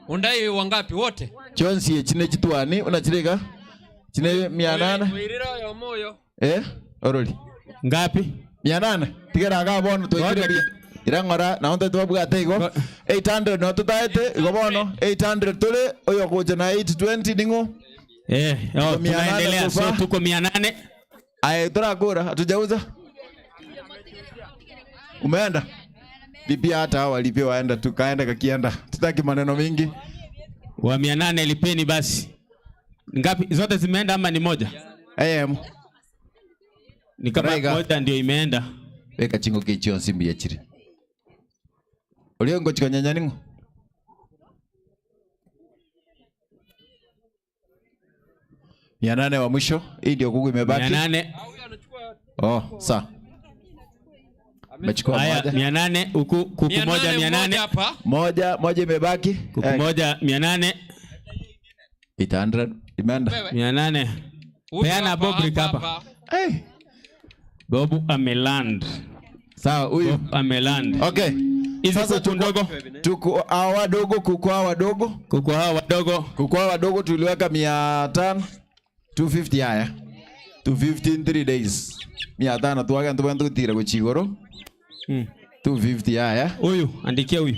Speaker 5: Undai wangapi wote?
Speaker 4: Chonsi chine chitwani unachirika? Chine 800.
Speaker 5: Wirira ya moyo.
Speaker 4: Oroli.
Speaker 3: Ngapi?
Speaker 4: 800. Tigera ga bono to ikire. Irangora na onte to bugate igo. 800 no tutaete igo bono 800 tole oyo kuja na 820 dingo.
Speaker 3: Tunaendelea, so tuko 800.
Speaker 4: Turakura hatujauza. Umeenda? Vipi hata hao walivyo waenda tukaenda kakienda. Tutaki maneno mingi.
Speaker 3: Wa 800 lipeni basi. Ngapi zote zimeenda ama ni moja? Ni kama moja ndio imeenda.
Speaker 4: Weka chingo kichio simbi ya chiri. Uliongo chikanyanya ningo. Mianane wa mwisho. Hii ndio kuku imebaki.
Speaker 5: 800.
Speaker 4: Sa. Mechukua moja.
Speaker 3: 800 kuku moja 800.
Speaker 4: Moja imebaki.
Speaker 3: Kuku moja 800.
Speaker 4: 800 imeenda.
Speaker 3: 800. Peana Bob hapa. Bobu ameland.
Speaker 4: Sawa, huyu
Speaker 3: ameland.
Speaker 4: Okay.
Speaker 3: Sasa tundogo.
Speaker 4: Tuko hawa wadogo, kuku hawa wadogo.
Speaker 3: Kuku hawa wadogo.
Speaker 4: Kuku hawa wadogo tuliweka 500. 250 haya. 250 in 3 days. 500 tuwaga ntubantu tira kwa chigoro. 250 haya.
Speaker 3: Huyu, andikia huyu.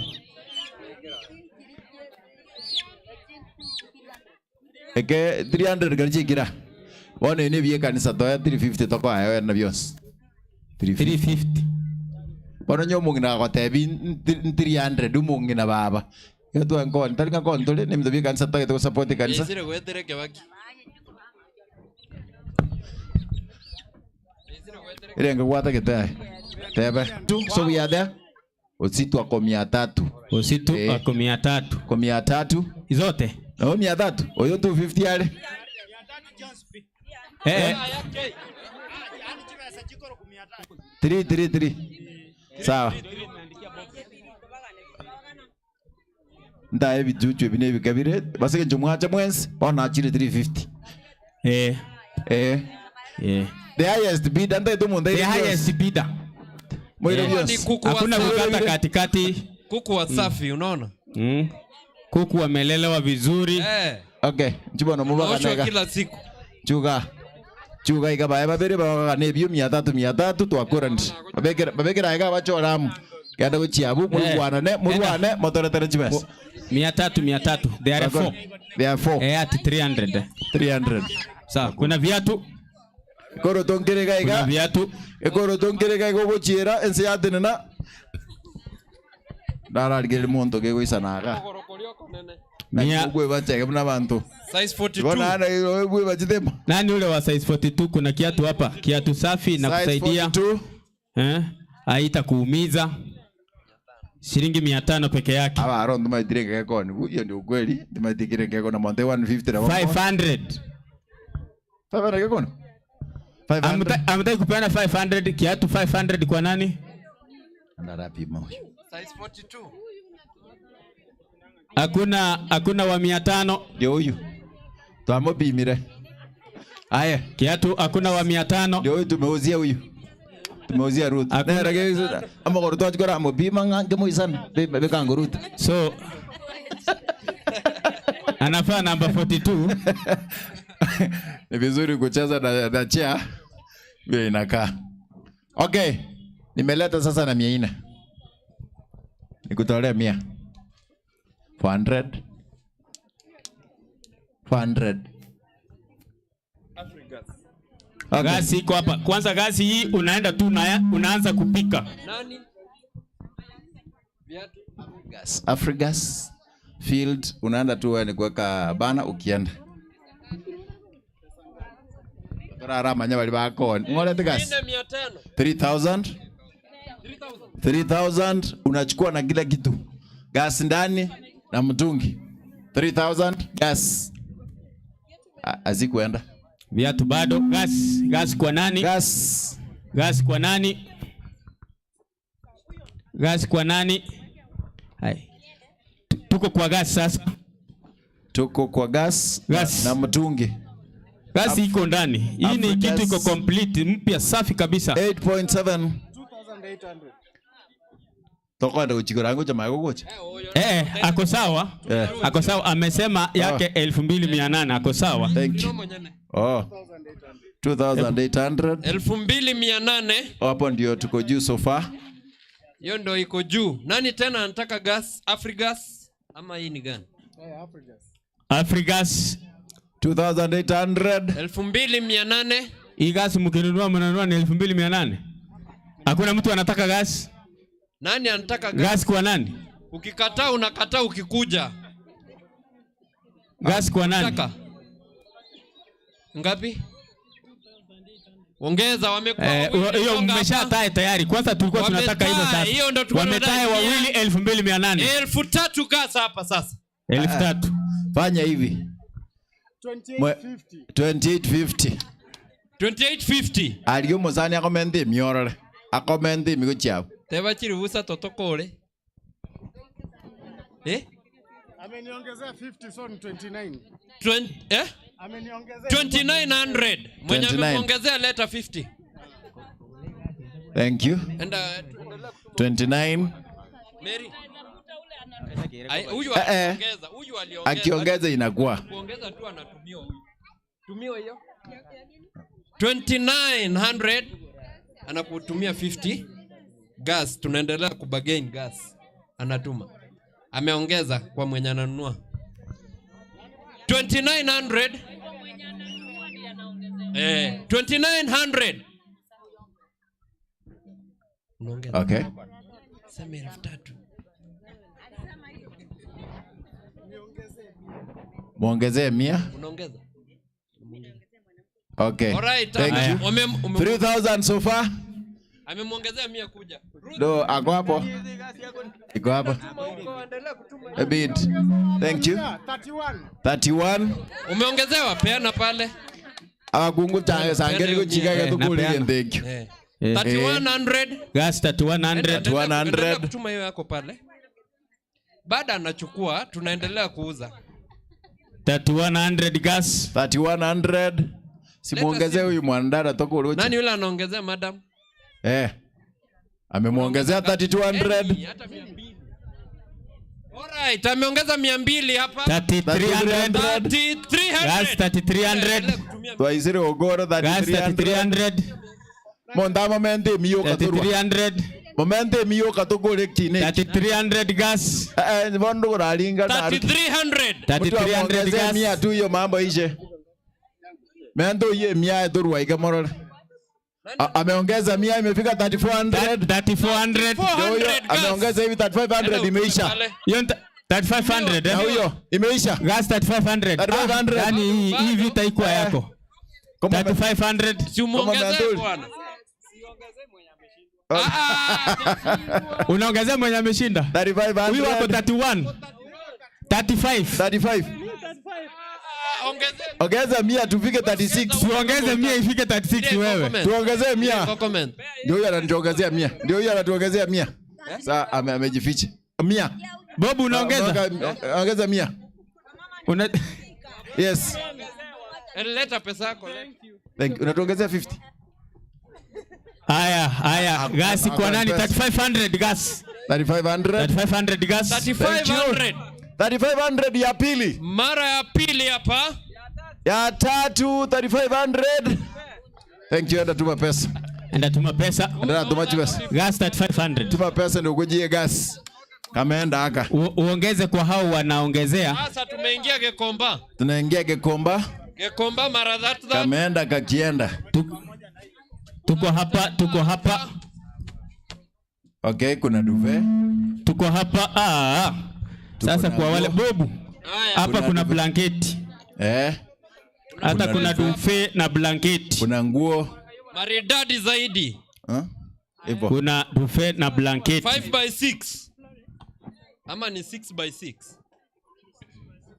Speaker 4: Eke 300 garji kira. Wane ni biye kanisa toya 350 toko haya na bios.
Speaker 3: 350.
Speaker 4: Bono nyomungi na gotebi 300 umungi na baba. Yoto anko ntalika ko ntole ni mbiye kanisa toya to support kanisa.
Speaker 5: Isire gwetere kebaki.
Speaker 4: Ile ngwata kete. Tebe. Tu so ya there. Usitu ako 300.
Speaker 3: Usitu ako 300.
Speaker 4: Kwa 300.
Speaker 3: Zote.
Speaker 4: No 300. Oyo 250 yale. Three. Sawa. Ndaye bijuju bine bikabire basike njumwacha mwensi ona achire 350. The highest bidder ndio ndo munde.
Speaker 3: The highest bidder. Hakuna kukata katikati.
Speaker 5: Kuku wasafi unaona?
Speaker 3: Kuku wamelelewa vizuri.
Speaker 4: Okay, njibono mubaka nega.
Speaker 5: Kila siku.
Speaker 4: Chuga ikaba babere baba ne biyo 300 twakora ndi. Babekera iga bachoramu. Yanda kuchiabu murwane motore tere chibes.
Speaker 3: 300. They are 4.
Speaker 4: They are 4.
Speaker 3: At 300. Sawa, kuna viatu.
Speaker 4: Koro tongerega iga.
Speaker 3: Kuna viatu.
Speaker 4: Koro tongerega igo bochiera ense yatenena. Dara ligere monto ke goisanaga.
Speaker 3: Mia.
Speaker 4: Ugwe bache kama bantu.
Speaker 5: Size 42.
Speaker 4: Bona ana ugwe bache demo.
Speaker 3: Nani ule wa size 42? Kuna kiatu hapa, kiatu safi na kusaidia. Haita kuumiza. Shilingi 500 peke yake.
Speaker 4: Aba aro nduma direnge koni. Hiyo ndio ukweli. Nduma direnge koni monte 150 na
Speaker 3: 500.
Speaker 4: 500 koni. 500.
Speaker 3: Amtaki kupeana 500, kiatu 500 kwa nani?
Speaker 4: Ndarapi moyo.
Speaker 5: Size 42.
Speaker 3: Hakuna wa 500.
Speaker 4: Ndio huyu. Tuamo bimire. Aya,
Speaker 3: kiatu hakuna wa 500.
Speaker 4: Ndio huyu tumeuzia huyu. Tumeuzia Ruth. Na rageza ama kwa Ruth kwa amo bima ngange moisana. Bebe kango Ruth.
Speaker 3: So anafaa namba 42.
Speaker 4: Ni vizuri kucheza na chair. Vile inakaa. Okay. Nimeleta sasa na 400. Nikutolea 100. 400. 400.
Speaker 3: Okay. Gasi iko hapa. Kwanza gasi hii unaenda tu unaanza kupika.
Speaker 5: Nani? Viatu.
Speaker 4: Gas. Afrigas Field unaenda tu wewe ni kuweka bana ukienda. Rara manya bali bako. Ngolete gas. 3000. 3000 unachukua na kila kitu. Gas ndani na mtungi. 3000 gas. Azikuenda.
Speaker 3: Viatu bado. Gas kwa nani? Gas kwa nani? Gas kwa nani? Hai. Tuko kwa gas sasa.
Speaker 4: Tuko kwa gas. Na mtungi.
Speaker 3: Gas iko ndani. Hii ni kitu iko complete, mpya safi kabisa.
Speaker 4: 8.7. 2800. Toko ndo uchikora ngo chama yako kocha.
Speaker 3: Ako sawa. Ako sawa, amesema yake 2800 ako sawa.
Speaker 4: Thank you. 2800.
Speaker 5: 2800.
Speaker 4: Hapo ndio tuko juu so far.
Speaker 5: Hiyo ndio iko juu. Nani tena anataka gas? Afrigas ama hii ni gani?
Speaker 3: Afrigas
Speaker 4: 2800.
Speaker 5: 2800.
Speaker 3: Hii gas mkinunua mnanunua ni 2800. Hakuna mtu anataka gas.
Speaker 5: Nani anataka gas?
Speaker 3: Gas kwa nani?
Speaker 5: Ukikataa unakataa ukikuja.
Speaker 3: Gas kwa nani? Taka.
Speaker 5: Ngapi? Ongeza wamekuwa
Speaker 3: hiyo mmeshatae tayari. Kwanza tulikuwa tunataka hivyo sasa.
Speaker 5: Hiyo ndio
Speaker 3: wametae wawili 2800.
Speaker 5: 3000 gas hapa sasa.
Speaker 3: 3000.
Speaker 4: Fanya hivi. 2850.
Speaker 5: 2850.
Speaker 4: Aliyo mozani akomende miorore. Akomende miguchao.
Speaker 5: Teba chirubusa totokole.
Speaker 6: Ameniongezea 50 so ni 29.
Speaker 5: 2900. Mwenye ameongezea leta 50.
Speaker 4: Thank you.
Speaker 5: And
Speaker 4: 29.
Speaker 5: Mary. Huyu aliongeza, huyu aliongeza.
Speaker 4: Akiongeza inakuwa.
Speaker 5: Kuongeza tu anatumia huyu. Tumio hiyo. 2900 anakutumia 50 gas. Tunaendelea kubagain gas. Anatuma. Ameongeza kwa mwenye ananunua 2900. 2900. Unaongeza.
Speaker 4: Okay.
Speaker 5: Sema 3000.
Speaker 4: Muongezee 100.
Speaker 5: Unaongeza.
Speaker 4: Okay.
Speaker 5: Alright.
Speaker 4: Thank you. 3000 so far.
Speaker 5: Amemuongezea 100 kuja.
Speaker 4: Do ako hapo. Iko hapo. A bit. Thank you. 31.
Speaker 5: Umeongezewa peana pale.
Speaker 4: Abakungu change sangere ko chikaga to kuli thank you.
Speaker 5: 3100.
Speaker 3: Gas 3100.
Speaker 4: 100.
Speaker 5: Kutuma hiyo yako pale. Baada anachukua tunaendelea kuuza.
Speaker 3: 3100 gas.
Speaker 4: 3100. Simuongezee huyu mwanadada toko ule.
Speaker 5: Nani yule anaongezea madam?
Speaker 4: Amemuongezea 3200.
Speaker 5: Hata 200. Alright, ameongeza 200 hapa.
Speaker 3: 3300.
Speaker 5: 3300.
Speaker 3: Gas 3300.
Speaker 4: Twaisire ogoro
Speaker 3: 3300.
Speaker 4: Monda momente miyo katurwa.
Speaker 3: 3300.
Speaker 4: Momente miyo katokole kine.
Speaker 3: 3300 gas.
Speaker 4: Bondo ralinga na
Speaker 5: 3300.
Speaker 3: 3300 gas.
Speaker 4: Mia tu hiyo mambo ishe. Mendo ye mia durwa ikamorora. Ameongeza 100 imefika 3400.
Speaker 3: 3400.
Speaker 4: Ameongeza hivi 3500 imeisha.
Speaker 3: 3500.
Speaker 4: Na huyo imeisha.
Speaker 3: Gas 3500.
Speaker 4: 3500.
Speaker 3: Yaani hii vita iko yako. 3500.
Speaker 5: Si umuongezee bwana.
Speaker 3: Unaongezea mwenye ameshinda.
Speaker 4: 3500.
Speaker 3: Huyu wako 31. 35.
Speaker 4: 35. Ongeza 100 tufike 36.
Speaker 3: Tuongeze 100 ifike 36 wewe.
Speaker 4: Tuongezee 100. Ndio huyo anatuongezea 100. Ndio huyo anatuongezea 100. Sasa amejificha. 100.
Speaker 3: Bob unaongeza?
Speaker 4: Ongeza 100. Yes.
Speaker 5: Leta pesa yako.
Speaker 4: Thank you. Unatuongezea 50.
Speaker 3: Haya, gas kwa nani? 3500 gas.
Speaker 4: 3500.
Speaker 3: 3500 gas.
Speaker 5: 3500.
Speaker 4: 3500 ya pili.
Speaker 5: Mara ya pili hapa.
Speaker 4: Ya tatu 3500. Thank you. Enda tuma pesa.
Speaker 3: Enda tuma pesa. Gas 3500.
Speaker 4: Tuma pesa ndio kujie gas. Kameenda aka.
Speaker 3: Uongeze kwa hao wanaongezea.
Speaker 5: Sasa tumeingia Gekomba.
Speaker 4: Tunaingia Gekomba.
Speaker 5: Gekomba mara that.
Speaker 4: Kameenda kakienda.
Speaker 3: Tuko hapa.
Speaker 4: Okay, kuna duve.
Speaker 3: Tuko hapa. Sasa kwa wale Bobu. Hapa kuna blanketi. Hata kuna duve na blanketi.
Speaker 4: Kuna nguo.
Speaker 5: Maridadi zaidi.
Speaker 3: Kuna duve na blanketi.
Speaker 5: 5x6. Ama ni 6x6.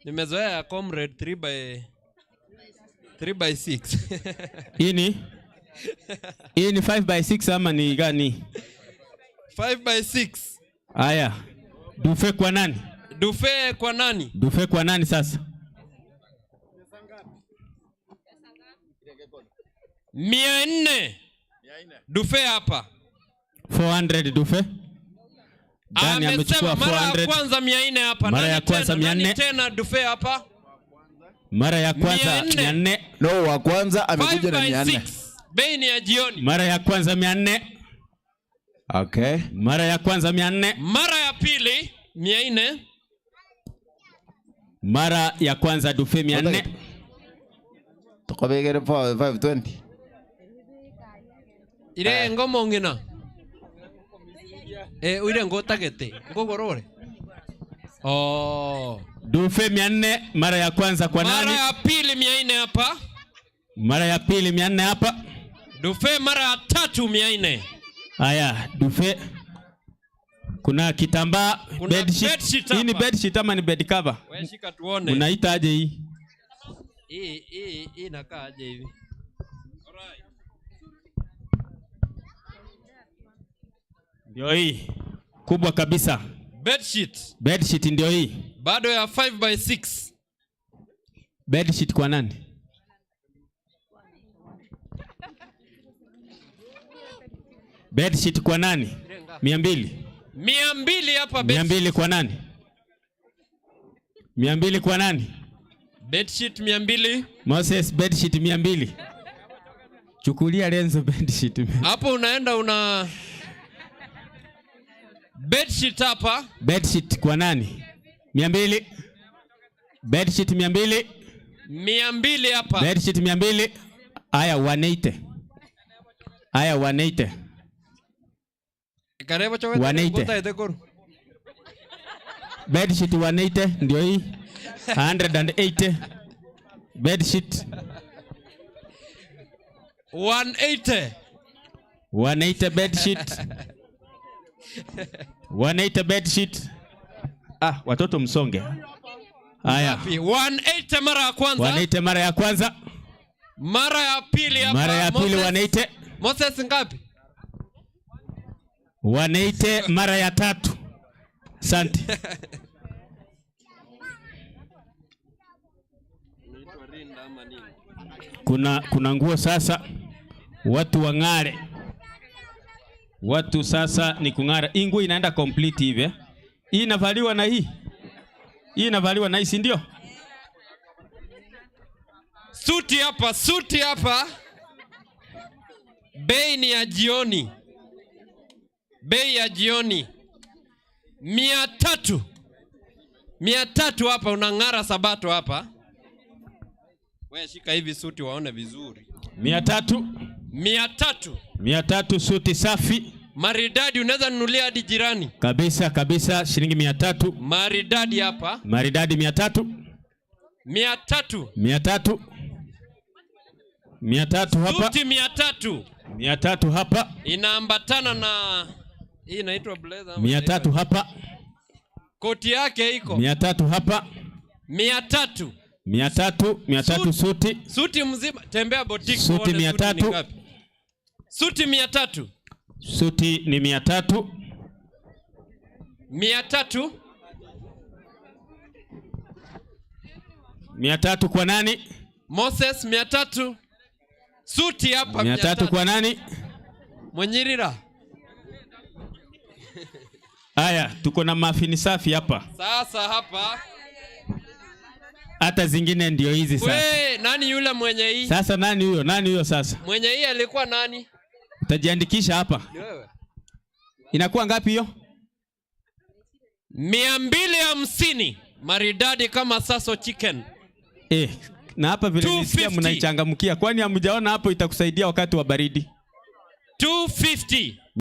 Speaker 5: Nimezoea ya comrade 3x6.
Speaker 3: Hii ni 5x6 ama ni gani?
Speaker 5: 5x6.
Speaker 3: Haya. Dufe kwa nani?
Speaker 5: Dufe kwa nani
Speaker 3: sasa?
Speaker 5: 400. Dufe hapa.
Speaker 3: 400 dufe. Dani amechukua 400.
Speaker 5: Mara ya kwanza 400 hapa.
Speaker 3: Mara ya kwanza 400.
Speaker 5: Tena dufe hapa.
Speaker 3: Mara ya kwanza 400.
Speaker 4: No, wa kwanza amekuja na 400.
Speaker 5: Bei ni ya jioni.
Speaker 3: Mara ya kwanza 400.
Speaker 4: Okay.
Speaker 3: Mara ya kwanza 400.
Speaker 5: Mara ya pili 400.
Speaker 3: Mara ya kwanza dufe 400.
Speaker 4: Tukabegere 520.
Speaker 5: Ile ngoma ngina. Uire ngotagete. Ngogorore.
Speaker 3: Dufe 400 mara ya kwanza kwa nani?
Speaker 5: Mara ya pili 400 hapa.
Speaker 3: Mara ya pili 400 hapa.
Speaker 5: Dufe mara ya tatu 400.
Speaker 3: Haya, dufe. Kuna kitambaa, bed sheet. Hii ni bed sheet ama ni bed cover?
Speaker 5: Wewe shika tuone.
Speaker 3: Unaita aje hii?
Speaker 5: Hii inakaa aje hivi? Alright.
Speaker 3: Ndio hii. Kubwa kabisa. Bed sheet ndio hii.
Speaker 5: Bado ya 5x6.
Speaker 3: Bed sheet kwa nani? Bed sheet kwa nani? 200.
Speaker 5: 200 hapa
Speaker 3: bed sheet. 200 kwa nani? 200 kwa nani?
Speaker 5: Bed sheet 200.
Speaker 3: Moses, bed sheet 200. Chukulia Lenzo bed sheet.
Speaker 5: Hapo unaenda una bed sheet hapa.
Speaker 3: Bed sheet kwa nani? 200. Bed sheet 200.
Speaker 5: 200 hapa.
Speaker 3: Bed sheet 200. Aya 180. Aya 180.
Speaker 5: Kareba chowe ngota ite koru.
Speaker 3: Bed sheet 180 ndio hii. 180. Bed sheet
Speaker 5: 180.
Speaker 3: 180 bed sheet. 180 bed sheet. Watoto msonge. Haya.
Speaker 5: 180 mara ya kwanza.
Speaker 3: 180 mara ya kwanza.
Speaker 5: Mara ya pili hapa.
Speaker 3: Mara ya pili 180.
Speaker 5: Moses ngapi?
Speaker 3: 180 mara ya tatu. Asante. Kuna nguo sasa. Watu wang'are. Watu sasa ni kung'ara. Hii nguo inaenda complete hivi. Hii inavaliwa na hii. Hii inavaliwa na hii, si ndio?
Speaker 5: Suti hapa. Bei ni ya jioni. Bei ya jioni. 300. 300 hapa unang'ara Sabato hapa. Wewe shika hivi suti waone vizuri.
Speaker 3: 300.
Speaker 5: 300.
Speaker 3: 300 suti safi.
Speaker 5: Maridadi unaweza nunulia hadi jirani.
Speaker 3: Kabisa kabisa, shilingi 300.
Speaker 5: Maridadi hapa.
Speaker 3: Maridadi 300.
Speaker 5: 300.
Speaker 3: 300. 300 hapa.
Speaker 5: Suti 300.
Speaker 3: 300 hapa.
Speaker 5: Inaambatana na hii inaitwa blazer.
Speaker 3: 300 hapa.
Speaker 5: Koti yake iko.
Speaker 3: 300 hapa.
Speaker 5: 300.
Speaker 3: 300 suti.
Speaker 5: Suti mzima, tembea boutique.
Speaker 3: Suti 300.
Speaker 5: Suti 300.
Speaker 3: Suti ni 300.
Speaker 5: 300.
Speaker 3: 300 kwa nani?
Speaker 5: Moses 300. Suti hapa
Speaker 3: 300 kwa nani?
Speaker 5: Mwenyirira.
Speaker 3: Haya, tuko na mafini safi hapa.
Speaker 5: Sasa hapa.
Speaker 3: Hata zingine ndio hizi sasa.
Speaker 5: We, nani yule mwenye hii?
Speaker 3: Sasa nani huyo? Nani huyo sasa?
Speaker 5: Mwenye hii alikuwa nani?
Speaker 3: Utajiandikisha hapa.
Speaker 5: Ni wewe.
Speaker 3: Inakuwa ngapi hiyo?
Speaker 5: 250. Maridadi kama Saso chicken.
Speaker 3: Na hapa vile nisikia mnaichangamkia. Kwani hamjaona hapo itakusaidia wakati wa baridi?
Speaker 5: 250.